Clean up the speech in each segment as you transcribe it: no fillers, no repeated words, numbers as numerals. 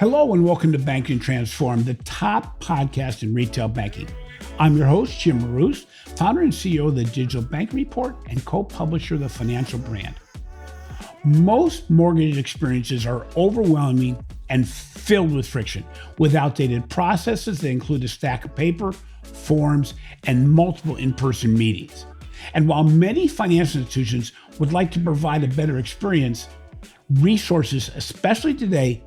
Hello and welcome to Banking Transform, the top podcast in retail banking. I'm your host, Jim Maroos, founder and CEO of the Digital Bank Report and co-publisher of the Financial Brand. Most mortgage experiences are overwhelming and filled with friction, with outdated processes that include a stack of paper, forms, and multiple in-person meetings. And while many financial institutions would like to provide a better experience, resources, especially today,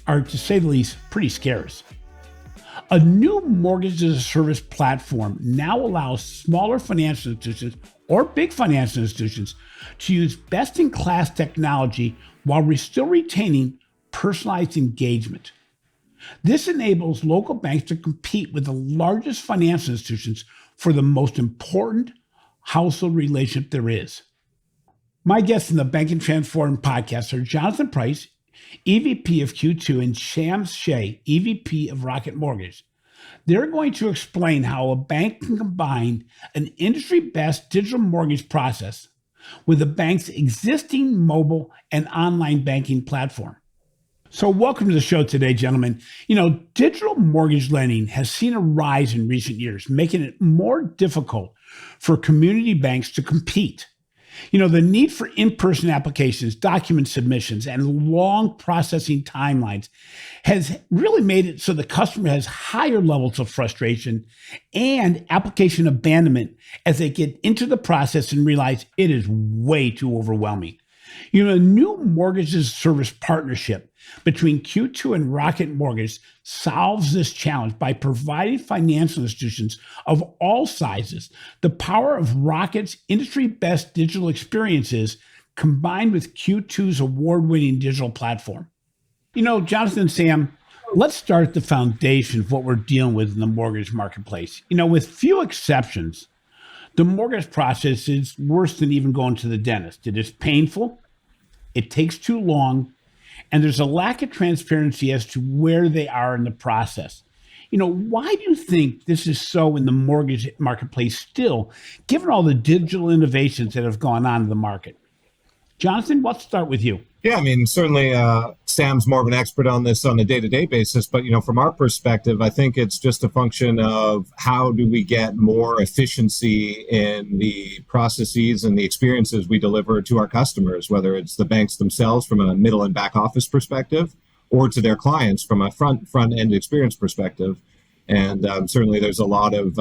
are, to say the least, pretty scarce. A new mortgage-as-a-service platform now allows smaller financial institutions or big financial institutions to use best-in-class technology while still retaining personalized engagement. This enables local banks to compete with the largest financial institutions for the most important household relationship there is. My guests in the Banking Transform podcast are Jonathan Price, EVP of Q2, and Schey, EVP of Rocket Mortgage. They're going to explain how a bank can combine an industry-best digital mortgage process with the bank's existing mobile and online banking platform. So welcome to the show today, gentlemen. Digital mortgage lending has seen a rise in recent years, making it more difficult for community banks to compete. The need for in-person applications, document submissions, and long processing timelines has really made it so the customer has higher levels of frustration and application abandonment as they get into the process and realize it is way too overwhelming. A new mortgage-as-a-service partnership between Q2 and Rocket Mortgage solves this challenge by providing financial institutions of all sizes the power of Rocket's industry-best digital experiences combined with Q2's award-winning digital platform. Jonathan and Sam, let's start at the foundation of what we're dealing with in the mortgage marketplace. With few exceptions, the mortgage process is worse than even going to the dentist. It is painful, it takes too long, and there's a lack of transparency as to where they are in the process. Why do you think this is so in the mortgage marketplace still, given all the digital innovations that have gone on in the market? Jonathan, let's start with you. Yeah, certainly Sam's more of an expert on this on a day-to-day basis, but from our perspective, I think it's just a function of how do we get more efficiency in the processes and the experiences we deliver to our customers, whether it's the banks themselves from a middle and back office perspective, or to their clients from a front-end experience perspective. And certainly there's a lot of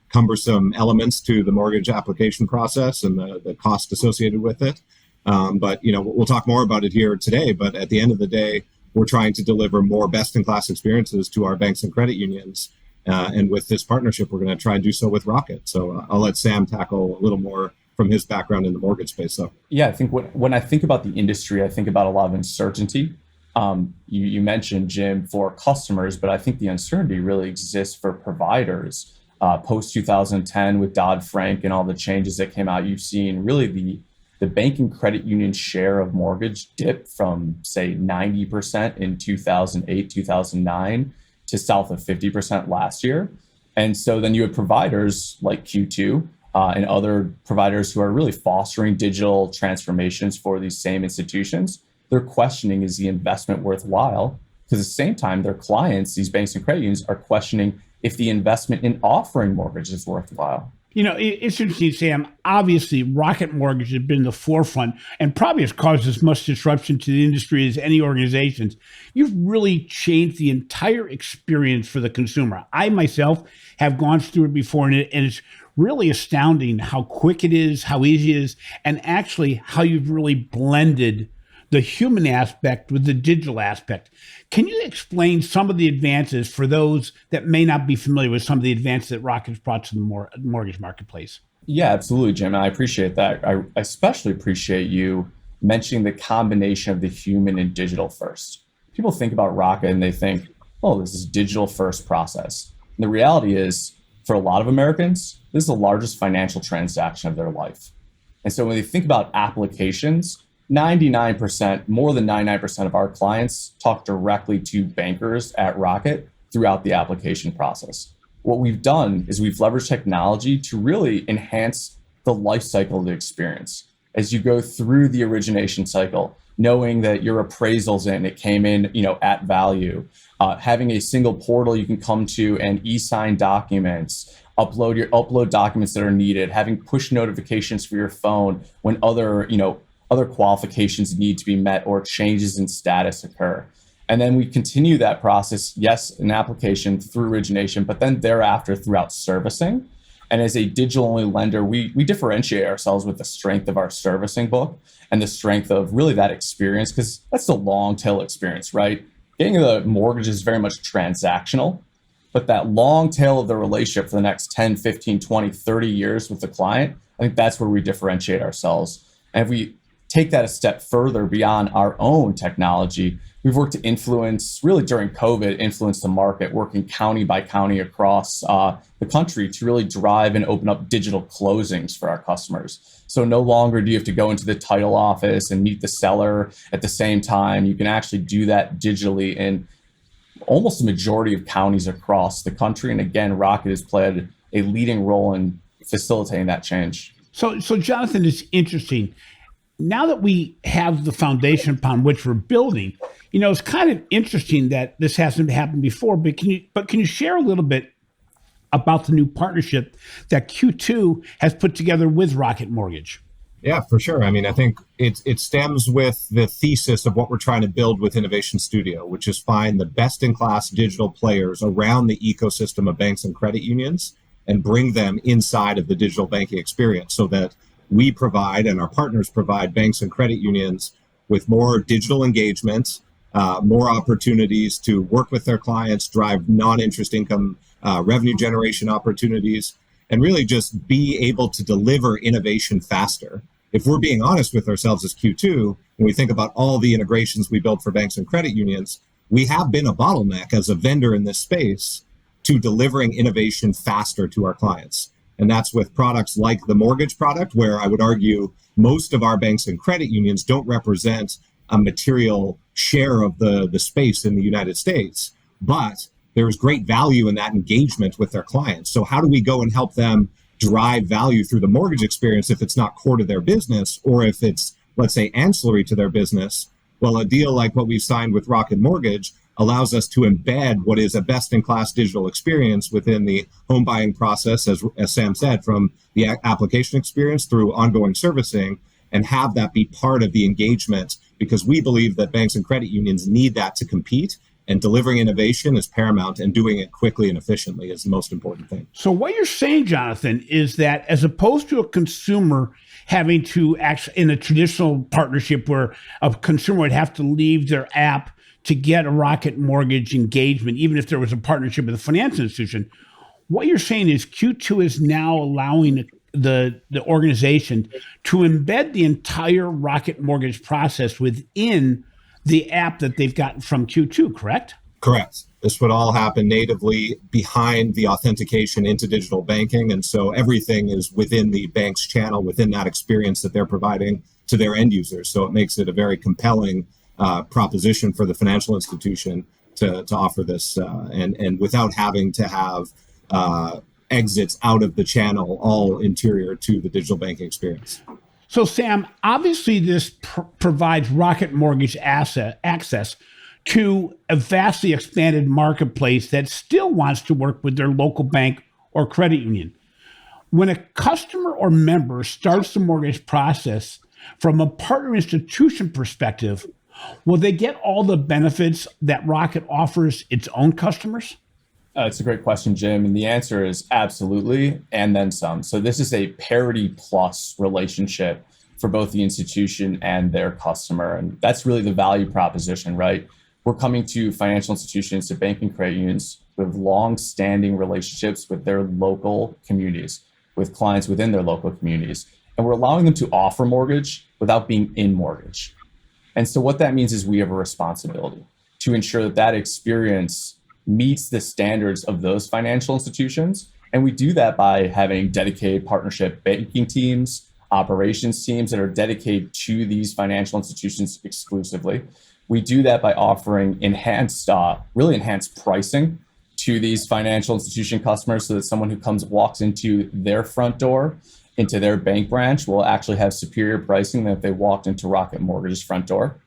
cumbersome elements to the mortgage application process and the cost associated with it. But we'll talk more about it here today. But at the end of the day, we're trying to deliver more best-in-class experiences to our banks and credit unions. And with this partnership, we're going to try and do so with Rocket. So I'll let Sam tackle a little more from his background in the mortgage space. So yeah, I think when I think about the industry, I think about a lot of uncertainty. You mentioned, Jim, for customers, but I think the uncertainty really exists for providers. Post 2010 with Dodd-Frank and all the changes that came out, you've seen really the banking credit union share of mortgage dip from, say, 90% in 2008, 2009 to south of 50% last year. And so then you have providers like Q2 and other providers who are really fostering digital transformations for these same institutions. They're questioning, is the investment worthwhile? Because at the same time, their clients, these banks and credit unions, are questioning if the investment in offering mortgage is worthwhile. It's interesting, Sam. Obviously, Rocket Mortgage has been in the forefront and probably has caused as much disruption to the industry as any organizations. You've really changed the entire experience for the consumer. I myself have gone through it before, and it's really astounding how quick it is, how easy it is, and actually how you've really blended the human aspect with the digital aspect. Can you explain some of the advances for those that may not be familiar with some of the advances that Rocket's brought to the mortgage marketplace? Yeah, absolutely, Jim. I appreciate that. I especially appreciate you mentioning the combination of the human and digital first. People think about Rocket and they think, oh, this is digital first process. And the reality is, for a lot of Americans, this is the largest financial transaction of their life. And so when they think about applications, 99%, more than 99% of our clients talk directly to bankers at Rocket throughout the application process. What we've done is we've leveraged technology to really enhance the life cycle of the experience. As you go through the origination cycle, knowing that your appraisal's in, it came in, at value. Having a single portal you can come to and e-sign documents, upload documents that are needed, having push notifications for your phone when other qualifications need to be met or changes in status occur. And then we continue that process, yes, an application through origination, but then thereafter throughout servicing. And as a digital-only lender, we differentiate ourselves with the strength of our servicing book and the strength of really that experience, because that's the long tail experience, right? Getting the mortgage is very much transactional, but that long tail of the relationship for the next 10, 15, 20, 30 years with the client, I think that's where we differentiate ourselves. And if we take that a step further beyond our own technology, we've worked to influence, really during COVID, influence the market, working county by county across the country to really drive and open up digital closings for our customers. So no longer do you have to go into the title office and meet the seller at the same time. You can actually do that digitally in almost a majority of counties across the country. And again, Rocket has played a leading role in facilitating that change. So Jonathan, it's interesting. Now that we have the foundation upon which we're building, it's kind of interesting that this hasn't happened before, but can you share a little bit about the new partnership that Q2 has put together with Rocket Mortgage? Yeah, for sure. I mean, I think it stems with the thesis of what we're trying to build with Innovation Studio, which is find the best-in-class digital players around the ecosystem of banks and credit unions and bring them inside of the digital banking experience so that we provide and our partners provide banks and credit unions with more digital engagement, more opportunities to work with their clients, drive non-interest income revenue generation opportunities, and really just be able to deliver innovation faster. If we're being honest with ourselves as Q2, when we think about all the integrations we built for banks and credit unions, we have been a bottleneck as a vendor in this space to delivering innovation faster to our clients. And that's with products like the mortgage product, where I would argue most of our banks and credit unions don't represent a material share of the space in the United States, but there's great value in that engagement with their clients. So how do we go and help them drive value through the mortgage experience if it's not core to their business, or if it's, let's say, ancillary to their business? Well, a deal like what we've signed with Rocket Mortgage allows us to embed what is a best-in-class digital experience within the home buying process, as Sam said, from the application experience through ongoing servicing, and have that be part of the engagement, because we believe that banks and credit unions need that to compete, and delivering innovation is paramount, and doing it quickly and efficiently is the most important thing. So what you're saying, Jonathan, is that as opposed to a consumer having to actually, in a traditional partnership where a consumer would have to leave their app to get a Rocket Mortgage engagement, even if there was a partnership with a financial institution, what you're saying is Q2 is now allowing the organization to embed the entire Rocket Mortgage process within the app that they've gotten from Q2, correct? Correct. This would all happen natively behind the authentication into digital banking. And so everything is within the bank's channel, within that experience that they're providing to their end users. So it makes it a very compelling proposition for the financial institution to offer this and without having to have exits out of the channel, all interior to the digital banking experience. So, Sam, obviously this provides Rocket Mortgage access to a vastly expanded marketplace that still wants to work with their local bank or credit union. When a customer or member starts the mortgage process from a partner institution perspective, will they get all the benefits that Rocket offers its own customers? It's a great question, Jim. And the answer is absolutely, and then some. So this is a parity plus relationship for both the institution and their customer. And that's really the value proposition, right? We're coming to financial institutions, to banking credit unions with long-standing relationships with their local communities, with clients within their local communities. And we're allowing them to offer mortgage without being in mortgage. And so what that means is we have a responsibility to ensure that that experience meets the standards of those financial institutions. And we do that by having dedicated partnership banking teams, operations teams that are dedicated to these financial institutions exclusively. We do that by offering really enhanced pricing to these financial institution customers, so that someone who walks into their front door, into their bank branch, will actually have superior pricing than if they walked into Rocket Mortgage's front door.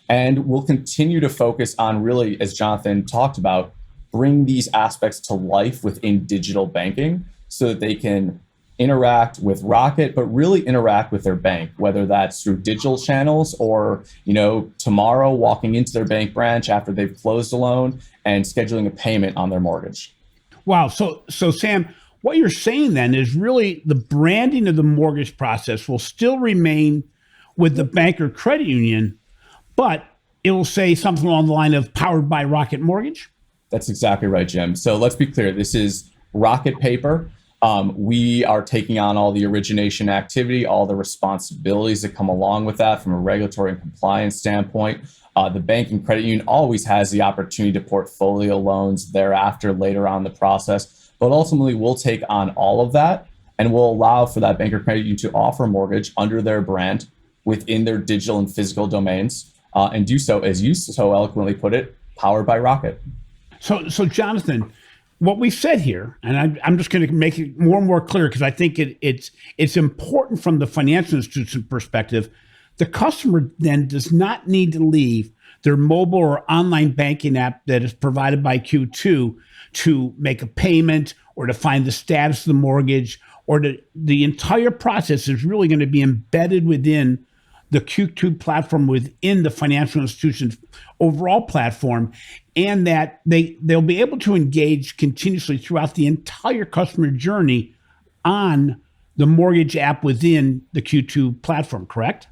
And we'll continue to focus on really, as Jonathan talked about, bring these aspects to life within digital banking so that they can interact with Rocket, but really interact with their bank, whether that's through digital channels or, tomorrow walking into their bank branch after they've closed a loan and scheduling a payment on their mortgage. Wow. So Sam, what you're saying then is really the branding of the mortgage process will still remain with the bank or credit union, but it will say something along the line of powered by Rocket Mortgage? That's exactly right, Jim. So let's be clear. This is Rocket paper. We are taking on all the origination activity, all the responsibilities that come along with that from a regulatory and compliance standpoint. The bank and credit union always has the opportunity to portfolio loans thereafter, later on in the process. But ultimately, we'll take on all of that and we'll allow for that bank or credit union to offer a mortgage under their brand within their digital and physical domains and do so, as you so eloquently put it, powered by Rocket. So Jonathan, what we said here, and I'm just going to make it more and more clear because I think it's important from the financial institution perspective. The customer then does not need to leave their mobile or online banking app that is provided by Q2 to make a payment or to find the status of the mortgage, or the entire process is really going to be embedded within the Q2 platform within the financial institution's overall platform, and that they'll be able to engage continuously throughout the entire customer journey on the mortgage app within the Q2 platform, correct?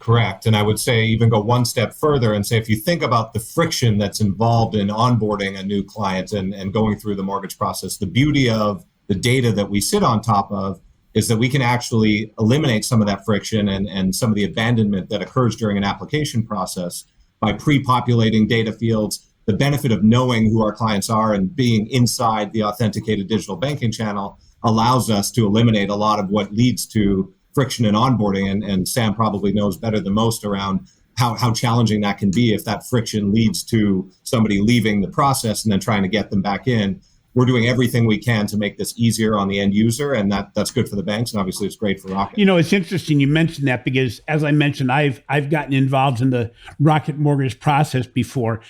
Correct. And I would say even go one step further and say, if you think about the friction that's involved in onboarding a new client and going through the mortgage process, the beauty of the data that we sit on top of is that we can actually eliminate some of that friction and some of the abandonment that occurs during an application process by pre-populating data fields. The benefit of knowing who our clients are and being inside the authenticated digital banking channel allows us to eliminate a lot of what leads to friction in onboarding. And Sam probably knows better than most around how challenging that can be if that friction leads to somebody leaving the process and then trying to get them back in. We're doing everything we can to make this easier on the end user, and that's good for the banks, and obviously it's great for Rocket. It's interesting you mentioned that because, as I mentioned, I've gotten involved in the Rocket Mortgage process before,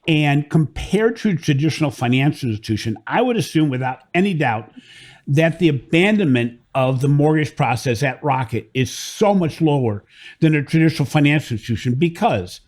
and compared to a traditional financial institution, I would assume without any doubt that the abandonment of the mortgage process at Rocket is so much lower than a traditional financial institution because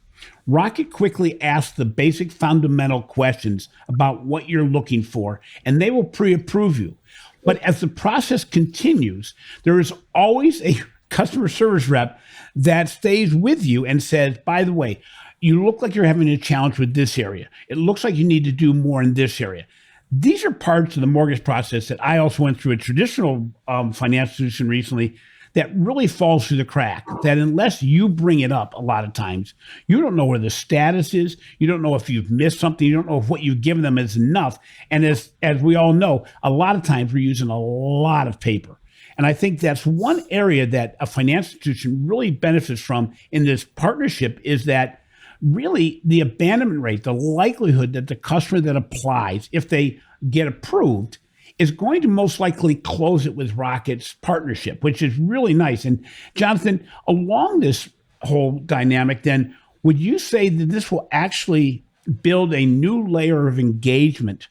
Rocket quickly asks the basic fundamental questions about what you're looking for, and they will pre-approve you. But as the process continues, there is always a customer service rep that stays with you and says, by the way, you look like you're having a challenge with this area. It looks like you need to do more in this area. These are parts of the mortgage process that I also went through a traditional financial institution recently that really falls through the crack, that unless you bring it up a lot of times, you don't know where the status is. You don't know if you've missed something. You don't know if what you've given them is enough. And as we all know, a lot of times we're using a lot of paper. And I think that's one area that a financial institution really benefits from in this partnership is that really the abandonment rate, the likelihood that the customer that applies, if they get approved, is going to most likely close it with Rocket's partnership, which is really nice. And Jonathan, along this whole dynamic, then, would you say that this will actually build a new layer of engagement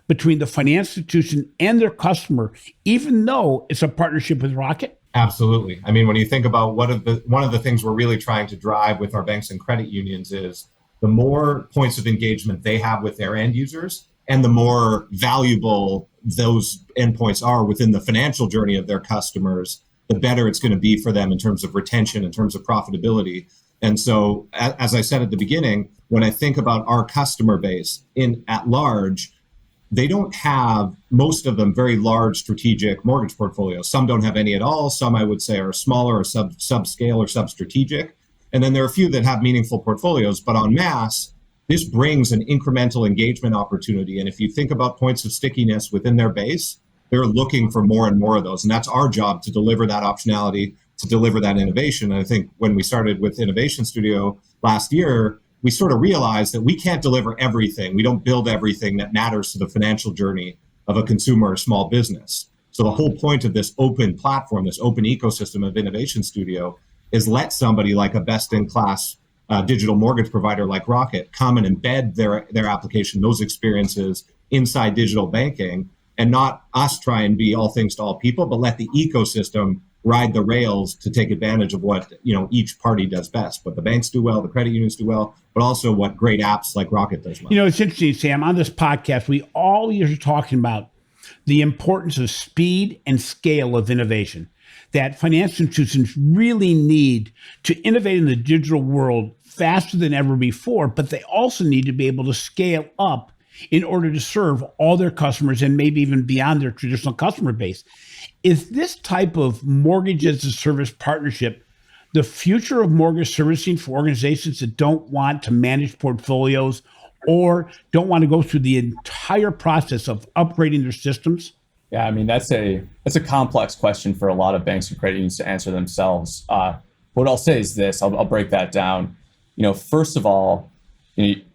between the financial institution and their customer, even though it's a partnership with Rocket? Absolutely. I mean, when you think about one of the things we're really trying to drive with our banks and credit unions is the more points of engagement they have with their end users, and the more valuable those endpoints are within the financial journey of their customers, the better it's going to be for them in terms of retention, in terms of profitability. And so, as I said at the beginning, when I think about our customer base at large, they don't have, most of them, very large strategic mortgage portfolios. Some don't have any at all. Some, I would say, are smaller or subscale or sub-strategic. And then there are a few that have meaningful portfolios. But on MaaS, this brings an incremental engagement opportunity. And if you think about points of stickiness within their base, they're looking for more and more of those. And that's our job, to deliver that optionality, to deliver that innovation. And I think when we started with Innovation Studio last year, we sort of realized that we can't deliver everything. We don't build everything that matters to the financial journey of a consumer or small business. So the whole point of this open platform, this open ecosystem of Innovation Studio, is let somebody like a best-in-class digital mortgage provider like Rocket come and embed their application, those experiences inside digital banking, and not us try and be all things to all people, but let the ecosystem ride the rails to take advantage of what each party does best. What the banks do well, the credit unions do well, but also what great apps like Rocket does well. It's interesting, Sam. On this podcast, we always are talking about the importance of speed and scale of innovation, that financial institutions really need to innovate in the digital world faster than ever before, but they also need to be able to scale up in order to serve all their customers and maybe even beyond their traditional customer base. Is this type of mortgage as a service partnership the future of mortgage servicing for organizations that don't want to manage portfolios or don't want to go through the entire process of upgrading their systems? Yeah, I mean, that's a complex question for a lot of banks and credit unions to answer themselves. What I'll say is this, I'll break that down. First of all,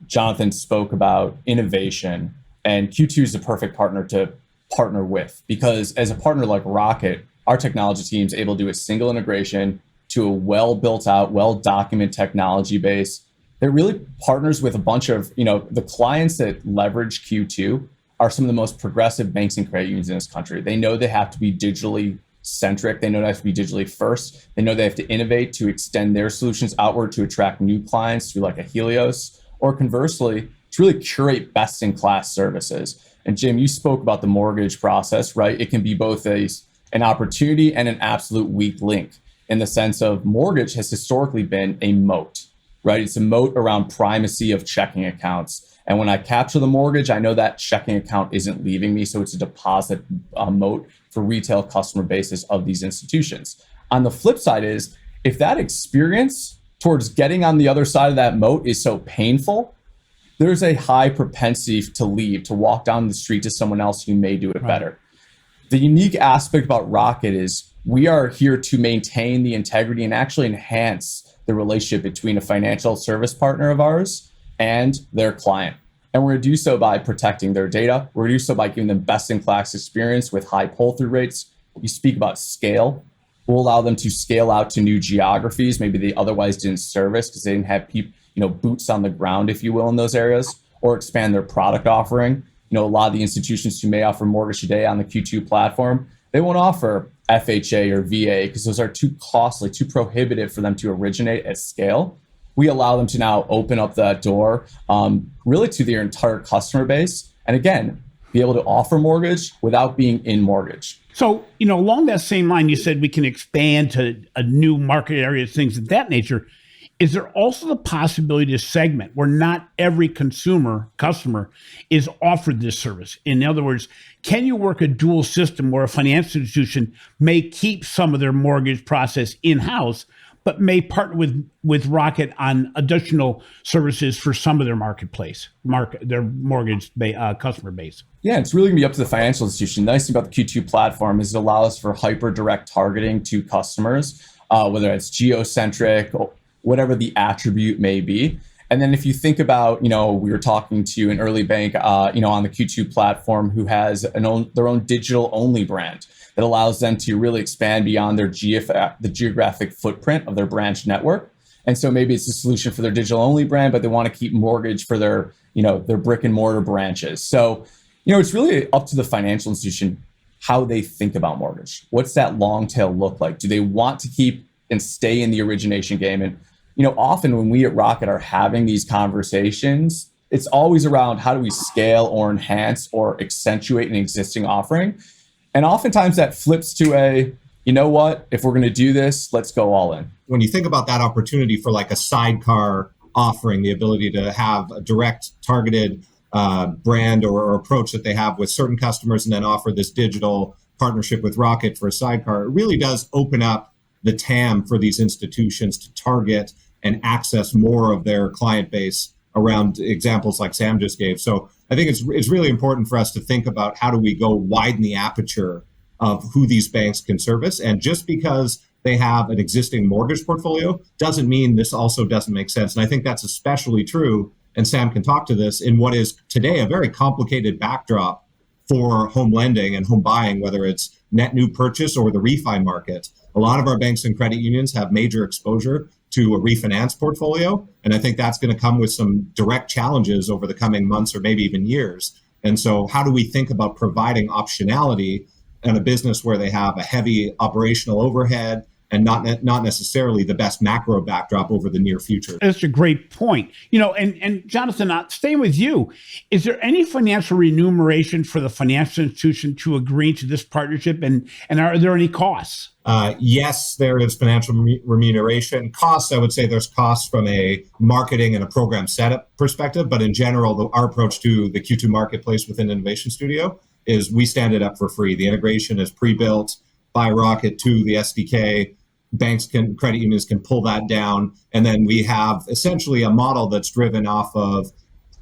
Jonathan spoke about innovation, and Q2 is the perfect partner to partner with, because as a partner like Rocket, our technology team is able to do a single integration to a well built out, well documented technology base that really partners with a bunch of, the clients that leverage Q2 are some of the most progressive banks and credit unions in this country. They know they have to be digitally centric. They know they have to be digitally first. They know they have to innovate to extend their solutions outward to attract new clients through like a Helios, or conversely, to really curate best in class services. And Jim, you spoke about the mortgage process, right? It can be both an opportunity and an absolute weak link, in the sense of mortgage has historically been a moat, right? It's a moat around primacy of checking accounts. And when I capture the mortgage, I know that checking account isn't leaving me. So it's a deposit moat for retail customer bases of these institutions. On the flip side is, if that experience towards getting on the other side of that moat is so painful, there's a high propensity to leave, to walk down the street to someone else who may do it better. The unique aspect about Rocket is we are here to maintain the integrity and actually enhance the relationship between a financial service partner of ours and their client. And we're going to do so by protecting their data. We're going to do so by giving them best-in-class experience with high pull-through rates. You speak about scale. We'll allow them to scale out to new geographies maybe they otherwise didn't service because they didn't have people, boots on the ground, if you will, in those areas, or expand their product offering. A lot of the institutions who may offer mortgage today on the Q2 platform, they won't offer FHA or VA because those are too costly, too prohibitive for them to originate at scale. We allow them to now open up that door really to their entire customer base. And again, be able to offer mortgage without being in mortgage. So, along that same line, you said we can expand to a new market area, things of that nature. Is there also the possibility to segment where not every customer is offered this service? In other words, can you work a dual system where a financial institution may keep some of their mortgage process in-house, but may partner with Rocket on additional services for some of their their mortgage customer base? Yeah, it's really going to be up to the financial institution. The nice thing about the Q2 platform is it allows for hyper direct targeting to customers, whether it's geocentric or whatever the attribute may be. And then if you think about, we were talking to an early bank, on the Q2 platform who has their own digital only brand that allows them to really expand beyond the geographic footprint of their branch network. And so maybe it's a solution for their digital only brand, but they want to keep mortgage for their brick and mortar branches. So, it's really up to the financial institution how they think about mortgage. What's that long tail look like? Do they want to keep and stay in the origination game? And often when we at Rocket are having these conversations, it's always around how do we scale or enhance or accentuate an existing offering. And oftentimes that flips to if we're going to do this, let's go all in. When you think about that opportunity for like a sidecar offering, the ability to have a direct targeted brand or approach that they have with certain customers and then offer this digital partnership with Rocket for a sidecar, it really does open up the TAM for these institutions to target and access more of their client base around examples like Sam just gave. So I think it's really important for us to think about how do we go widen the aperture of who these banks can service. And just because they have an existing mortgage portfolio doesn't mean this also doesn't make sense. And I think that's especially true, and Sam can talk to this, in what is today a very complicated backdrop for home lending and home buying, whether it's net new purchase or the refi market. A lot of our banks and credit unions have major exposure to a refinance portfolio. And I think that's going to come with some direct challenges over the coming months or maybe even years. And so how do we think about providing optionality in a business where they have a heavy operational overhead and not necessarily the best macro backdrop over the near future? That's a great point. And Jonathan, staying with you, is there any financial remuneration for the financial institution to agree to this partnership? And are there any costs? Yes, there is financial remuneration. Costs, I would say there's costs from a marketing and a program setup perspective. But in general, our approach to the Q2 marketplace within Innovation Studio is we stand it up for free. The integration is pre-built by Rocket to the SDK. Credit unions can pull that down. And then we have essentially a model that's driven off of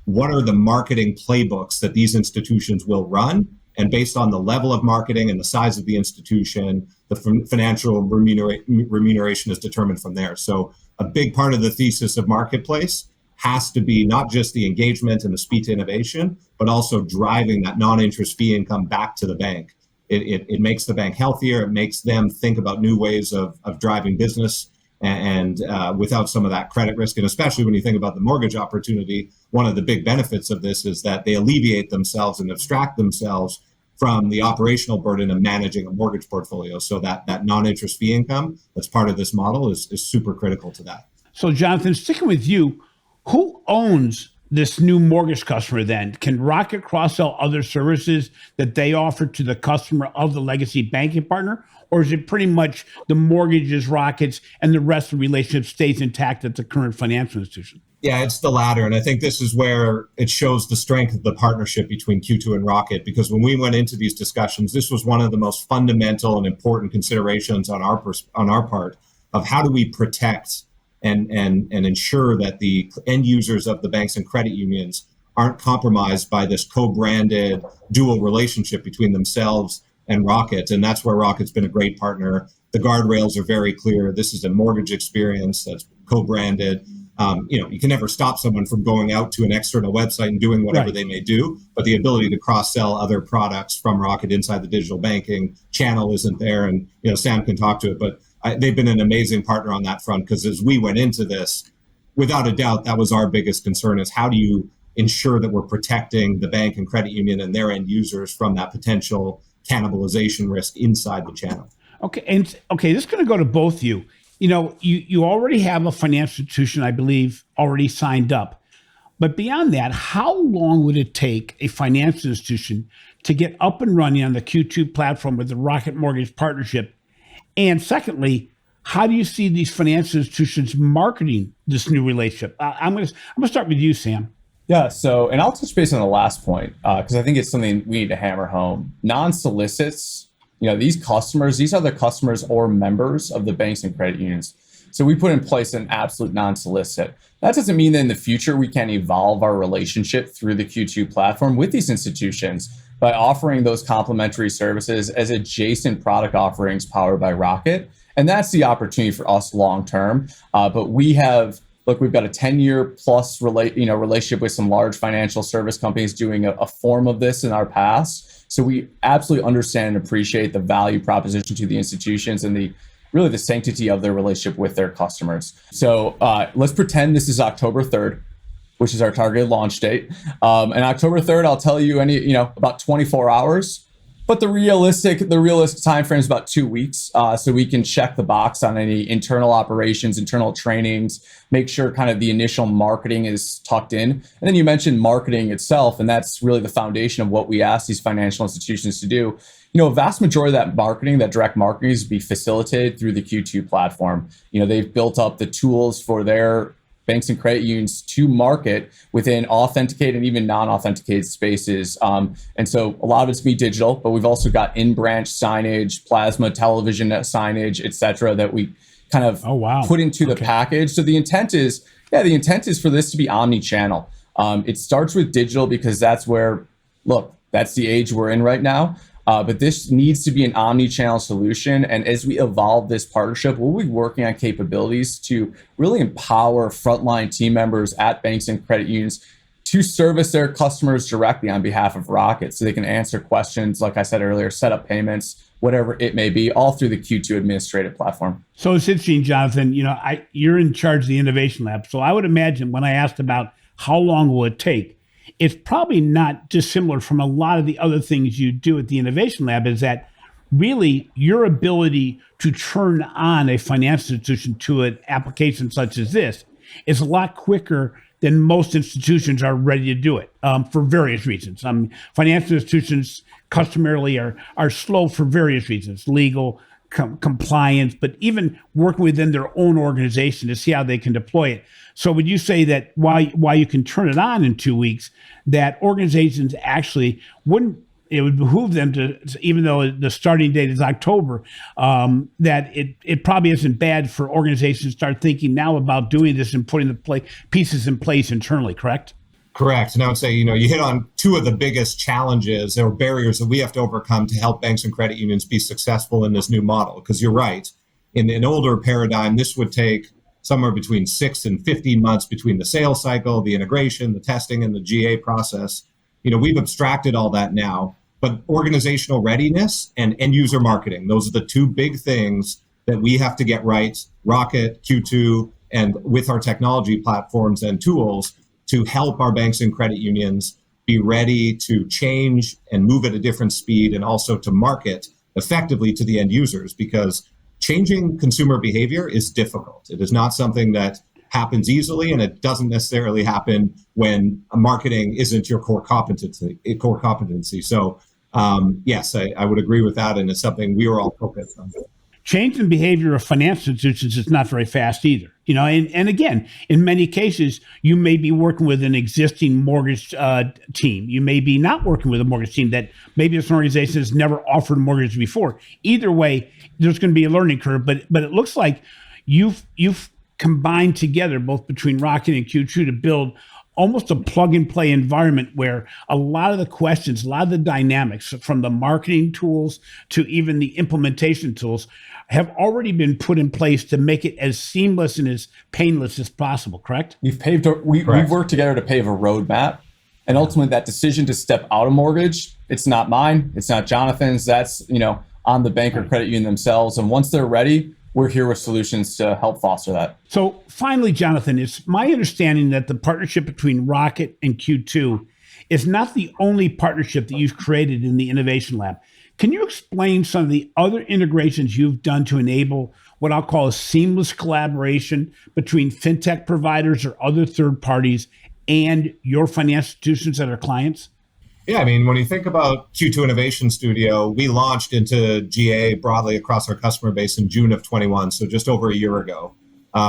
what are the marketing playbooks that these institutions will run. And based on the level of marketing and the size of the institution, the financial remuneration is determined from there. So a big part of the thesis of Marketplace has to be not just the engagement and the speed to innovation, but also driving that non-interest fee income back to the bank. It makes the bank healthier. It makes them think about new ways of driving business and without some of that credit risk. And especially when you think about the mortgage opportunity, one of the big benefits of this is that they alleviate themselves and abstract themselves from the operational burden of managing a mortgage portfolio. So that non-interest fee income that's part of this model is super critical to that. So Jonathan, sticking with you, who owns this new mortgage customer then? Can Rocket cross-sell other services that they offer to the customer of the legacy banking partner? Or is it pretty much the mortgage is Rocket's and the rest of the relationship stays intact at the current financial institution? Yeah, it's the latter. And I think this is where it shows the strength of the partnership between Q2 and Rocket, because when we went into these discussions, this was one of the most fundamental and important considerations on our part of how do we protect and ensure that the end users of the banks and credit unions aren't compromised by this co-branded dual relationship between themselves and Rocket. And that's where Rocket's been a great partner. The guardrails are very clear. This is a mortgage experience that's co-branded. You can never stop someone from going out to an external website and doing whatever they may do, but the ability to cross-sell other products from Rocket inside the digital banking channel isn't there. And, Sam can talk to it, but they've been an amazing partner on that front, because as we went into this, without a doubt, that was our biggest concern, is how do you ensure that we're protecting the bank and credit union and their end users from that potential cannibalization risk inside the channel. Okay, this is going to go to both of you. You already have a financial institution, I believe, already signed up. But beyond that, how long would it take a financial institution to get up and running on the Q2 platform with the Rocket Mortgage partnership? And secondly, how do you see these financial institutions marketing this new relationship? I'm going to start with you, Sam. Yeah, and I'll touch base on the last point, because I think it's something we need to hammer home. Non-solicits, these are the customers or members of the banks and credit unions. So we put in place an absolute non-solicit. That doesn't mean that in the future we can evolve our relationship through the Q2 platform with these institutions by offering those complementary services as adjacent product offerings powered by Rocket. And that's the opportunity for us long term. But we've got a 10-year plus relationship with some large financial service companies doing a form of this in our past. So we absolutely understand and appreciate the value proposition to the institutions and the sanctity of their relationship with their customers. So let's pretend this is October 3rd, which is our targeted launch date. And October 3rd, I'll tell you about 24 hours. But the realistic time frame is about 2 weeks, so we can check the box on any internal operations, internal trainings, make sure kind of the initial marketing is tucked in. And then you mentioned marketing itself, and that's really the foundation of what we ask these financial institutions to do. A vast majority of that marketing, that direct marketing, is to be facilitated through the Q2 platform. They've built up the tools for their banks and credit unions to market within authenticated and even non-authenticated spaces. And so a lot of it's going to be digital, but we've also got in-branch signage, plasma television signage, et cetera, that we kind of put into the package. So the intent is for this to be omni-channel. It starts with digital because that's the age we're in right now. But this needs to be an omni-channel solution. And as we evolve this partnership, we'll be working on capabilities to really empower frontline team members at banks and credit unions to service their customers directly on behalf of Rocket, so they can answer questions, like I said earlier, set up payments, whatever it may be, all through the Q2 administrative platform. So it's interesting, Jonathan, you're in charge of the innovation lab. So I would imagine when I asked about how long will it take, it's probably not dissimilar from a lot of the other things you do at the innovation lab, is that really your ability to turn on a financial institution to an application such as this is a lot quicker than most institutions are ready to do it, for various reasons. Financial institutions customarily are slow for various reasons, legal, compliance, but even working within their own organization to see how they can deploy it. So would you say that while you can turn it on in 2 weeks, that organizations actually it would behoove them to, even though the starting date is October, that it probably isn't bad for organizations to start thinking now about doing this and putting the pieces in place internally, correct? Correct. And I would say, you hit on two of the biggest challenges or barriers that we have to overcome to help banks and credit unions be successful in this new model. Because you're right, in an older paradigm, this would take somewhere between 6 and 15 months between the sales cycle, the integration, the testing, and the GA process. We've abstracted all that now, but organizational readiness and end user marketing, those are the two big things that we have to get right, Rocket, Q2, and with our technology platforms and tools to help our banks and credit unions be ready to change and move at a different speed, and also to market effectively to the end users, because changing consumer behavior is difficult. It is not something that happens easily, and it doesn't necessarily happen when marketing isn't your core competency. So yes, I would agree with that, and it's something we are all focused on. Change in behavior of financial institutions is not very fast either. And again, in many cases, you may be working with an existing mortgage team. You may be not working with a mortgage team that maybe this organization has never offered a mortgage before. Either way, there's going to be a learning curve, but it looks like you've combined together, both between Rocket and Q2, to build almost a plug and play environment where a lot of the questions, a lot of the dynamics from the marketing tools to even the implementation tools have already been put in place to make it as seamless and as painless as possible, correct? We've worked together to pave a roadmap, and ultimately that decision to step out of mortgage, it's not mine, it's not Jonathan's, that's on the bank or credit union themselves. And once they're ready, we're here with solutions to help foster that. So finally, Jonathan, it's my understanding that the partnership between Rocket and Q2 is not the only partnership that you've created in the Innovation Lab. Can you explain some of the other integrations you've done to enable what I'll call a seamless collaboration between fintech providers or other third parties and your financial institutions that are clients? Yeah, when you think about Q2 Innovation Studio, we launched into GA broadly across our customer base in June of 21, so just over a year ago.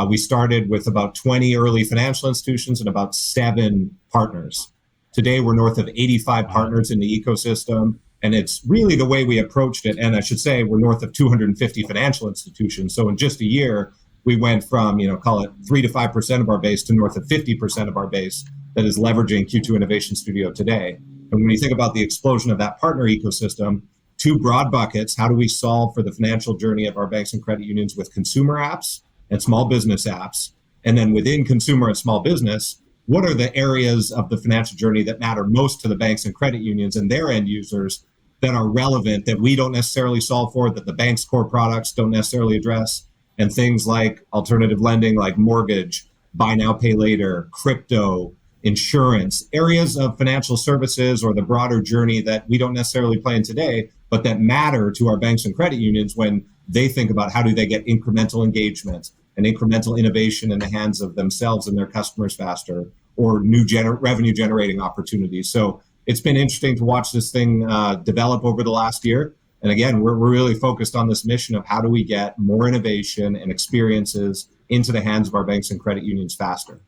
We started with about 20 early financial institutions and about 7 partners. Today, we're north of 85 partners in the ecosystem, and it's really the way we approached it. And I should say we're north of 250 financial institutions. So in just a year, we went from, call it 3 to 5% of our base to north of 50% of our base that is leveraging Q2 Innovation Studio today. And when you think about the explosion of that partner ecosystem, 2 broad buckets: how do we solve for the financial journey of our banks and credit unions with consumer apps and small business apps? And then within consumer and small business, what are the areas of the financial journey that matter most to the banks and credit unions and their end users that are relevant, that we don't necessarily solve for, that the bank's core products don't necessarily address? And things like alternative lending, like mortgage, buy now, pay later, crypto, insurance, areas of financial services or the broader journey that we don't necessarily play in today, but that matter to our banks and credit unions when they think about how do they get incremental engagement and incremental innovation in the hands of themselves and their customers faster, or new revenue generating opportunities. So it's been interesting to watch this thing develop over the last year. And again, we're really focused on this mission of how do we get more innovation and experiences into the hands of our banks and credit unions faster.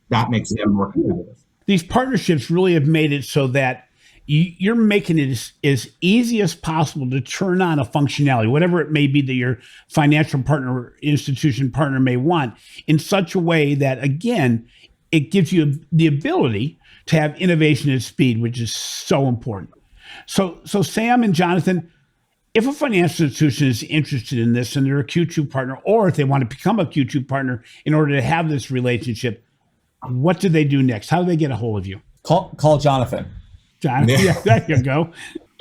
That makes them more competitive. These partnerships really have made it so that you're making it as easy as possible to turn on a functionality, whatever it may be that your financial partner or institution partner may want, in such a way that, again, it gives you the ability to have innovation at speed, which is so important. So Sam and Jonathan, if a financial institution is interested in this and they're a Q2 partner, or if they want to become a Q2 partner in order to have this relationship, what do they do next? How do they get a hold of you? Call Jonathan. Jonathan, yeah, there you go.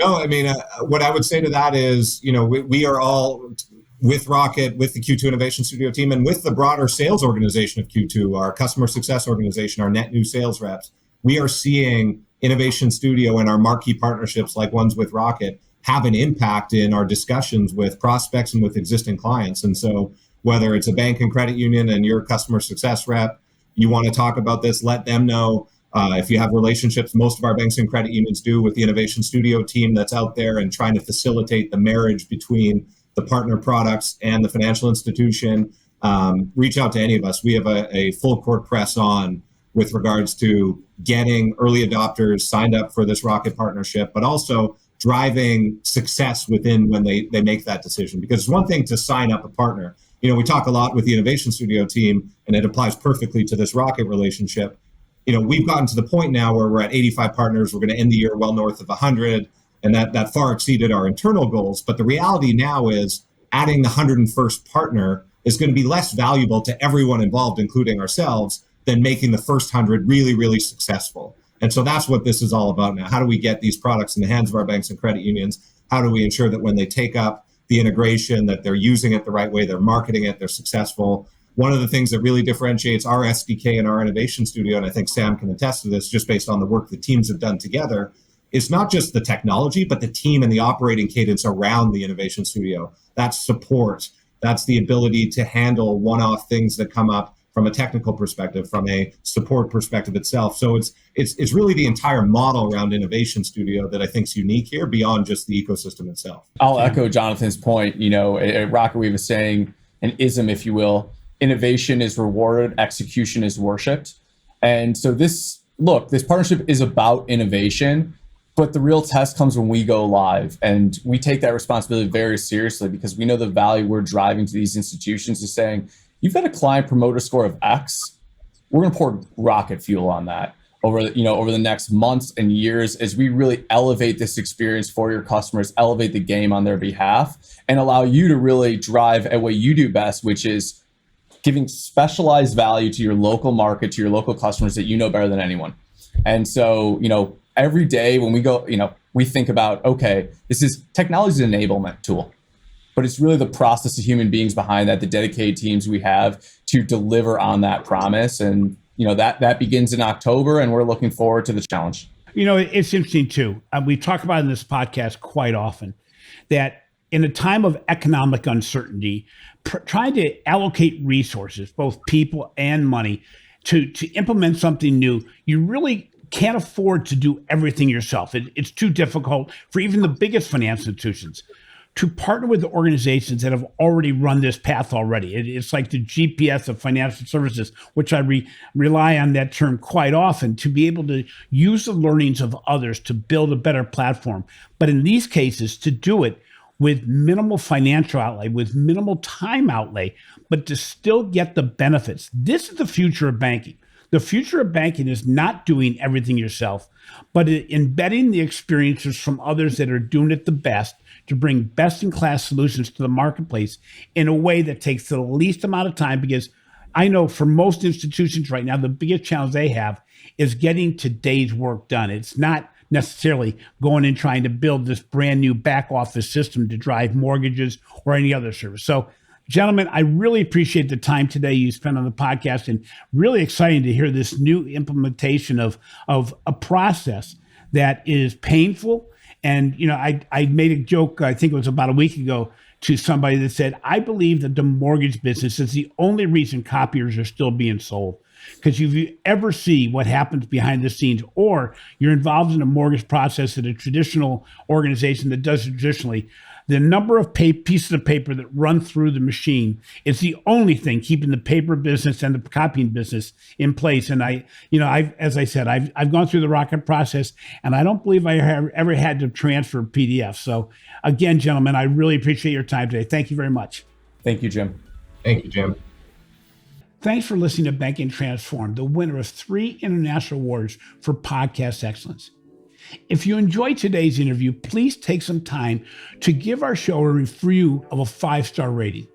No, I mean, what I would say to that is, we are all with Rocket, with the Q2 Innovation Studio team, and with the broader sales organization of Q2, our customer success organization, our net new sales reps. We are seeing Innovation Studio and our marquee partnerships like ones with Rocket have an impact in our discussions with prospects and with existing clients. And so whether it's a bank and credit union and your customer success rep, you want to talk about this, let them know. If you have relationships, most of our banks and credit unions do, with the Innovation Studio team that's out there and trying to facilitate the marriage between the partner products and the financial institution, reach out to any of us. We have a full court press on with regards to getting early adopters signed up for this Rocket partnership, but also driving success within when they make that decision. Because it's one thing to sign up a partner. We talk a lot with the Innovation Studio team, and it applies perfectly to this Rocket relationship. We've gotten to the point now where we're at 85 partners. We're going to end the year well north of 100, and that far exceeded our internal goals. But the reality now is adding the 101st partner is going to be less valuable to everyone involved, including ourselves, than making the first 100 really, really successful. And so that's what this is all about now. How do we get these products in the hands of our banks and credit unions? How do we ensure that when they take up the integration, that they're using it the right way, they're marketing it, they're successful? One of the things that really differentiates our SDK and our Innovation Studio, and I think Sam can attest to this just based on the work the teams have done together, is not just the technology, but the team and the operating cadence around the Innovation Studio. That's support. That's the ability to handle one-off things that come up from a technical perspective, from a support perspective itself. So it's really the entire model around Innovation Studio that I think is unique here, beyond just the ecosystem itself. I'll echo Jonathan's point. At Rocket, we have a saying, an ism, if you will: innovation is rewarded, execution is worshipped. And so this partnership is about innovation, but the real test comes when we go live. And we take that responsibility very seriously, because we know the value we're driving to these institutions is saying, you've got a client promoter score of X, we're going to pour rocket fuel on that over the next months and years, as we really elevate this experience for your customers, elevate the game on their behalf, and allow you to really drive at what you do best, which is giving specialized value to your local market, to your local customers that you know better than anyone. And so, every day when we go, we think about, okay, technology is an enablement tool, but it's really the process of human beings behind that, the dedicated teams we have to deliver on that promise. And, that begins in October, and we're looking forward to the challenge. It's interesting too. We talk about in this podcast quite often that in a time of economic uncertainty, trying to allocate resources, both people and money, to implement something new, you really can't afford to do everything yourself. It's too difficult for even the biggest financial institutions to partner with the organizations that have already run this path already. It's like the GPS of financial services, which I rely on that term quite often, to be able to use the learnings of others to build a better platform. But in these cases, to do it with minimal financial outlay, with minimal time outlay, but to still get the benefits. This is the future of banking. The future of banking is not doing everything yourself, but embedding the experiences from others that are doing it the best to bring best-in-class solutions to the marketplace in a way that takes the least amount of time. Because I know for most institutions right now, the biggest challenge they have is getting today's work done. It's not necessarily going and trying to build this brand new back office system to drive mortgages or any other service. So, gentlemen, I really appreciate the time today you spent on the podcast, and really exciting to hear this new implementation of a process that is painful. And, I made a joke, I think it was about a week ago, to somebody that said, I believe that the mortgage business is the only reason copiers are still being sold. Because if you ever see what happens behind the scenes, or you're involved in a mortgage process at a traditional organization that does it traditionally, the number of pieces of paper that run through the machine is the only thing keeping the paper business and the copying business in place. And as I said, I've gone through the Rocket process, and I don't believe I have ever had to transfer PDF. So again, gentlemen, I really appreciate your time today. Thank you very much. Thank you, Jim. Thank you, Jim. Thanks for listening to Banking Transformed, the winner of 3 international awards for podcast excellence. If you enjoyed today's interview, please take some time to give our show a review of a 5-star rating.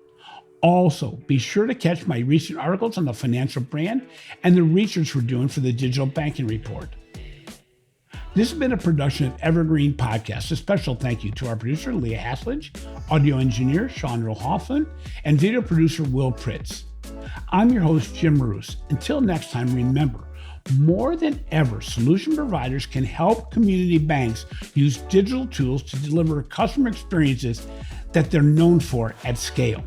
Also, be sure to catch my recent articles on the financial brand and the research we're doing for the Digital Banking Report. This has been a production of Evergreen Podcast. A special thank you to our producer, Leah Haslage, audio engineer, Chandra Hoffman, and video producer, Will Pritz. I'm your host, Jim Roos. Until next time, remember, more than ever, solution providers can help community banks use digital tools to deliver customer experiences that they're known for at scale.